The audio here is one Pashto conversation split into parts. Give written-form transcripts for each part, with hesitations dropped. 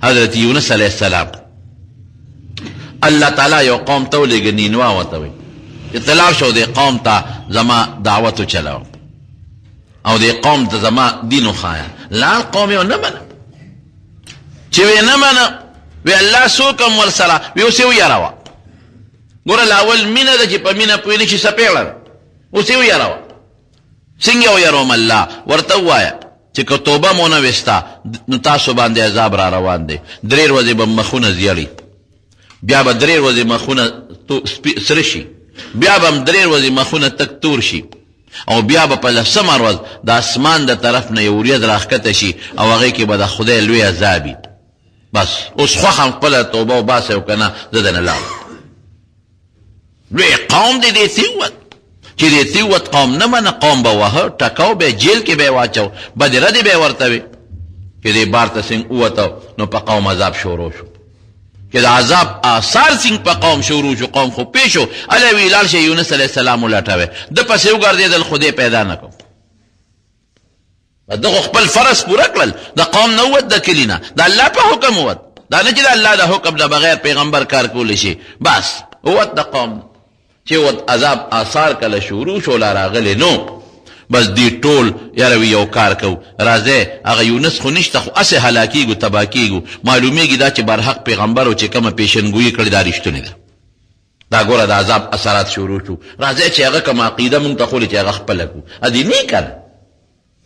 حضرت یونس علیہ السلام اللہ تعالی یو قوم ته ولېږه نینوا ورته وایي چې ته لاړ شو دې قوم ته زما دعوت وچلوه او دې قوم ته زما دین وښایه. لاړ قوم یې ونه منه چې وی نه منه وی الله څوک هم ورسره وی اوس یې ویاروه. ګوره لاول مینه ده چې په مینه پوه نه شي سپېړه ده. اوس یې ویاروه. څنګه ویاروم الله ورته ووایه چې که توبه مو نه وستا نو تاسو باندې عذاب را روان دی. 3 ورځې به مخونه زیړي، بیا به 3 ورځې مخونه سره شي، بیا به هم 3 ورځې مخونه تک تور شي، او بیا به په 10مه ورځ د اسمان د طرف نه یو ورېځ راښکته شي او هغې کې به د خدای لوی عذاب وي. بس اوس خوښه خپله توبه وباسئ او که نه زه دنه لاړم. لوی قوم دی دې تیوت چې دې تیوت قوم نه منه، قوم به وهه ټکاو به جیل کې به یې واچو، بدې ردې به یې ورته وي چې دې بار ته څنګه ووته نو په قوم عذاب شروع شو. چې د عذاب آثار څنګه په قوم شروع شو، قوم خو پې شو. هلی وی لاړ شي یونس علیه السلام ولټوی، ده پسې وګرځېدل خدای پیدا نه کړو. ده خو خپل فرض پوره کړل، د قوم نه ووت د کلي نه، د الله په حکم ووت. دا نه چې د الله د حکم د بغیر پیغمبر کار کولی شي، بس ووت د قوم. چې وت عذاب آثار کله شروع شو لا راغلی نو بس دی ټول یاره وی یو کار کو راځئ هغه یونس خو نشته خو هسې هلاکېږو تباه کېږو. معلومیږي دا چې برحق پیغمبر او چې کومه پیشنګویي کړې دا رښتونې ده. دا ګوره د عذاب اثرات شروع شو. راځئ چې هغه کومه عقیده مونږ ته ښولې چې هغه خپله کړو. ادینې که نه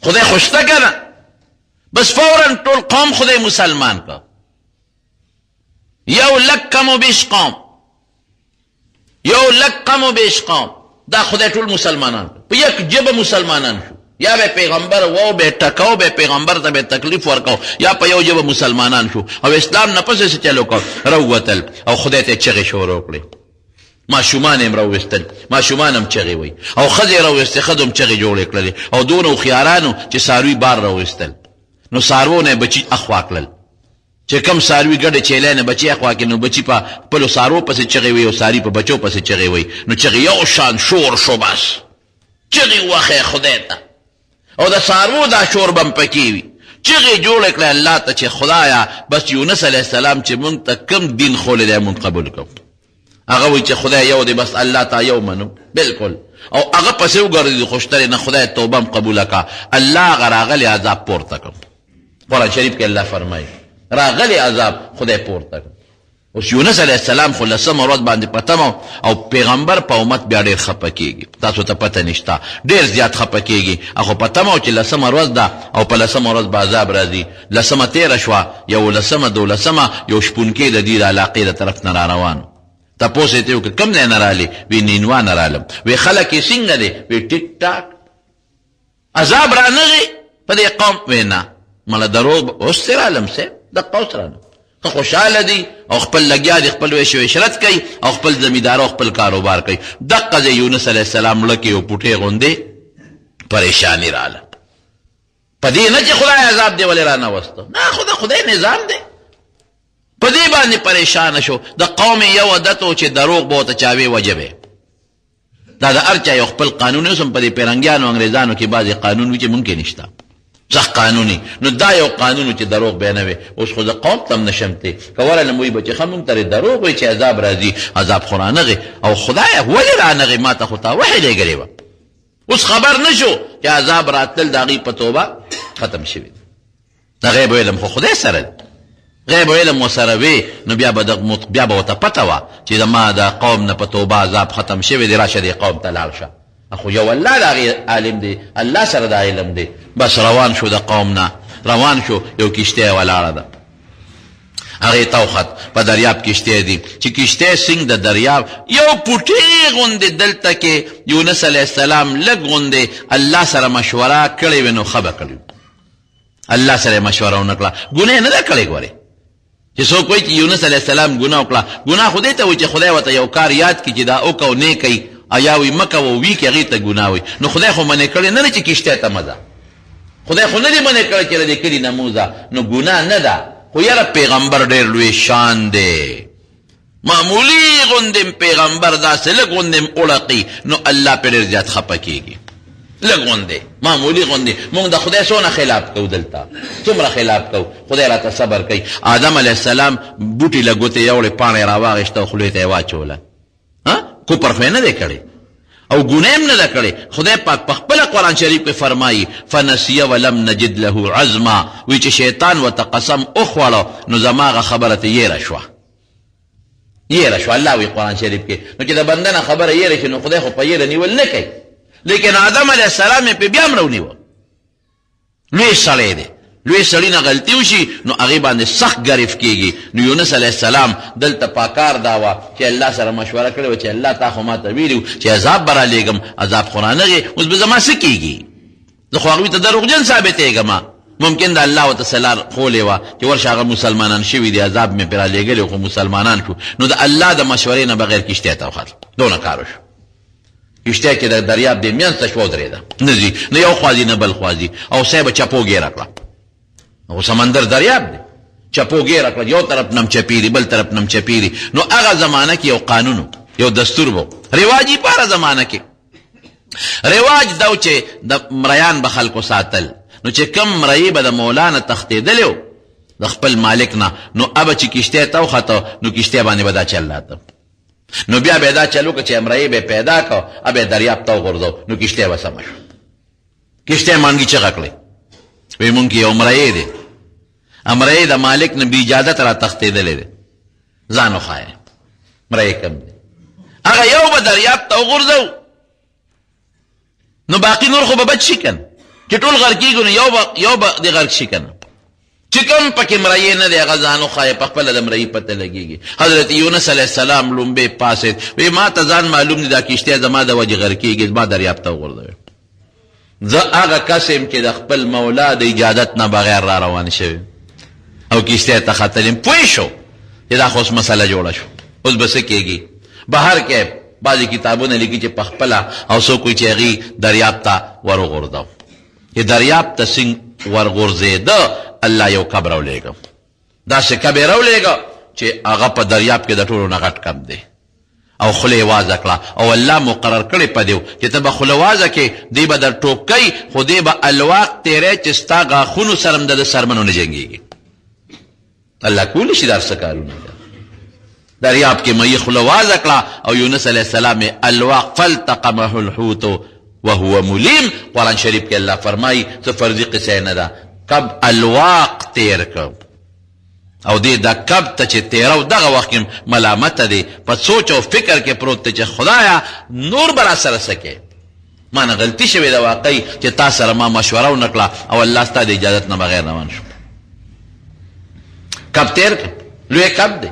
خدای خو شته که نه. بس فورا ټول قوم خدای مسلمان که. یو لک کم و بیش قوم، یو لک کم و بیش قوم، دا خدای ټول مسلمانان په یک جبه مسلمانان شو. یا به پیغمبر وو به ټکاو به پیغمبر ته به تکلیف ورکاو، یا په یو جبه مسلمانان شو او اسلام نه پسې څه چلو کو راووتل او خدای ته چغې شروع کړې. ماشومان هم راوویستل، ماشومان هم چغې وایي، او ښځې راوویستې، ښځو هم چغې جوړې کړلې، او دونه هوښیارانو چې څاروي بار راوویستل. نو څاروو نه بچي اخوا کړل. چې کم څاروي ګډې چیلی نه بچي اخوا کړي نو بچي په خپلو څارو پسې چغې وایي او څاري په بچو پسې چغې وایي. نو چغې یو شان شور شو، بس چغې وښیه خدای ته، او د څارو دا شور به هم پکې وي. چغې جوړې کړې الله ته چې خدایه بس یونس علیه السلام چې مونږ ته کم دین ښولی دی مونږ قبول کوو. هغه وایي چې خدای یو دی، بس الله ته یو منو بلکل. او هغه پسې وګرځېدي خوشترې نه خدای توبه هم قبوله که. الله هغه راغلی عذاب پورته کړ. قرآن شریف کې الله فرمایي راغلی عذاب خدای پورته کړ. اوس یونس علیه السلام خو 10مه ورځ باندې پتمه او پیغمبر په امت بیا ډېر خفه کېږي. تاسو ته پته نشته، ډېر زیات خفه کېږي. خو پتمه چې 10مه ورځ ده او په 10مه ورځ به عذاب راځي. 10مه تېره شوه، 11مه 12مه یو شپونکې د دې د علاقې د طرف نه را روان. تپوس یې ته وکړه کوم ځای نه رالې؟ وی نینوا نه رالم. وی خلک یې څنګه دی؟ وی ټیک ټاک. عذاب را نغی په دې قوم؟ وی نه مله دروغ اوس ترې رالم صاحب دقه اوس رالم. که خوشحاله دي او خپل لګیا دي، خپل ویش و عشرت کوي او خپل زمیندار او خپل کاروبار کوي. دقه ځای یونس علیه السلام لکې یو پوټې غوندې پریشاني راله. په دې نه چې خدای عذاب دی ولې را نه وسته، نه خدای نظام دی. په دې باندې پریشانه شو. د قوم یو عادت و چې دروغ به ورته چاوې وجبې. دا د هر چا یو خپل قانون اوس هم په دې پیرنګیانو انګریزانو کې بعضې قانون وي چې مونږ کې نشته سخت قانوني. نو دا یو قانون چې دروغ به نه وي. اوس خو د قوم ته هم نشمتې کولی نه وایي به چې ښه مونږ ته دروغ وایي چې عذاب راځي. عذاب خو رانغې او خدایه ولې رانغې؟ ما ته خو تا وحی لېږلې وه. اوس خبر نه شو چې عذاب راتلل د هغې په توبه ختم شوي. د غیب علم خو خدای سره دی. غیب علم ورسره وي نو بیا به ورته پته وه چې زما د قوم نه په توبه عذاب ختم شوی دی، راشه دې قوم ته لاړ شه. خو یو الله د هغې عالم دی، الله سره د علم دی. بس روان شو د قوم نه، روان شو. یو کشتۍ ولاړه ده، هغې توخت په دریاب کشتۍ دي. چې کشتۍ څنګ د دریاب یو پوټې غوندې دلته کې یونس علیه السلام لږ غوندې الله سره مشوره کړې وې نو ښه به کړې. الله سره یې مشوره ونه کړه، ګناه نه ده کړې. ګورې چې څوک وایي چې یونس علیه السلام ګناه وکړه، ګناه خو دې ته وایي چې خدای ورته یو کار یاد کړي چې دا وکړه نه کوي، یا وی مکه و وی کې هغې ته ګناه وي. نو خدای خو منې کړې نه ده چې کشتۍ ته مه ځه. خدای خو نه دې منې کړی چې له دې کلي نه مو ځه. نو ګناه نه ده، خو یاره پیغمبر ډېر لوی شان دی. معمولي غوندې پیغمبر داسې لږ غوندې اړقي نو الله پرې ډېر زیات خفه کېږي. لږ غوندې معمولي غوندې مونږ د خدای څونه خلاف کوو دلته څومره خلاف کوو خدای راته صبر کوي آدم علیه السلام بوټي له ګوتې یوړې پاڼې راواغېسته او خولې ته یې واچوله کوپر خو یې نه دی کړی او ګناه هم نه ده کړې خدای پاک په خپله قرآن شریف کې فرمایي فنسیه ولم نجد له عزما وی چې شیطان ورته قسم وخوړه نو زما هغه خبره ته یېره شوه الله وی قرآن شریف کې نو چې د بنده نه خبره یېره شي نو خدای خو په یېره نیول نه کوي لیکن آدم علیه السلام یې په بیا هم راونیوه لوی سړی دی لوی سړي نه غلطي وشي نو هغې باندې سخت ګرف کېږي نو یونس علیه السلام دلته پاکار دا وه چې الله سره مشوره کړې وه چې الله تا خو ما ته ویلي و چې عذاب به رالیږم عذاب خو رانغې اوس به زما څه کېږي زه خو هغوی ته دروغجن ثابتېږم ممکن د الله ورته سلار خولې وه چې ورشه هغه مسلمانان شوي دي عذاب مې پرې رالیږلی خو مسلمانان شو نو د الله د مشورې نه بغیر کښتۍ ته وختل دونه کار وشو کښتۍ کې د دریاب دې منځ ته شوه ودرېده نه ځي نه یو خوا ځي نه بل خوا ځي او صاحب چپو ګیره کړه او سمندر دریاب دی چپو ګیره کړه یو طرف نم چپیری بل طرف نم چپیری نو هغه زمانه کې یو قانون یو دستور وو رواجی پاره زمانه کې رواج دا چې د مریان به خلکو ساتل نو چې کم مری به د مولانا تختیدلی و د خپل مالک نه نو ابه چې کښتۍ ته وخته نو کښتۍ باندې به دا چل راته نو بیا به دا چلو که چې امرایې به پیدا کو ابه دریاب ته وغورځو نو کښتۍ به سمه شو کښتۍ مانګي چغه کړې وی مونږ کې یو امرایې دی امرایې د مالک نه بې اجازت را تښتېدلی دی ځان وښایه امرایې کم دی هغه یو به دریاب ته وغورځو نو باقي نور خو به بچ شي که چې ټول غرق کېږو نو یو به د غرق شي که نه چې کوم پکې مرایې نه دی هغه ځان وښایه په خپله د مرایي پته لګېږي حضرت یونس علیه السلام لومبې پاسېد وی ما ته ځان معلوم دی دا کښتۍ زما د وجې غرق کېږي زما دریاب ته وغورځوي زه هغه کس یم چې د خپل مولا د اجازت نه بغیر را روان شوی او کښتۍ ته ختل یم پوه شو چې دا خو اوس مسله جوړه شو اوس به څه کېږي بهر کې بعضې کتابونه لیکي چې په خپله او څوک وایي چې هغې دریاب ته ور وغورځو چې دریاب ته څنګ ورغورځېده الله یو کب راولېږه داسې کب یې راولېږه چې هغه په دریاب کې د ټولو نه غټ کب دی او خوله یې وازه کړه او الله مقرر کړی په دیو چې ته به خوله وازه کې دی به در ټوپ کوي خو دی به الواق تیری چې ستا غاښونو سره هم د سرمنو نه جنګېږي الله کولی شي دا څه کارونه دریاب کې مې خوله وازه کړه او یونس علیه السلام الواق فالتقمه الحوت وهو ملیم قرآن شریف کې الله فرمایي څه فرضي قصه نه ده کب الواق تیر کړ او دې دا کب ته چې تیرو دغه وخت کې ملامته دی په سوچ او فکر کې پروت دی چې خدایا نور به را سره سکې ما نه غلطي شوې ده واقعي چې تا سره ما مشوره ونه کړه او الله ستا د اجازت نه بغیر روان شو کب تیر کړ لوی کب دی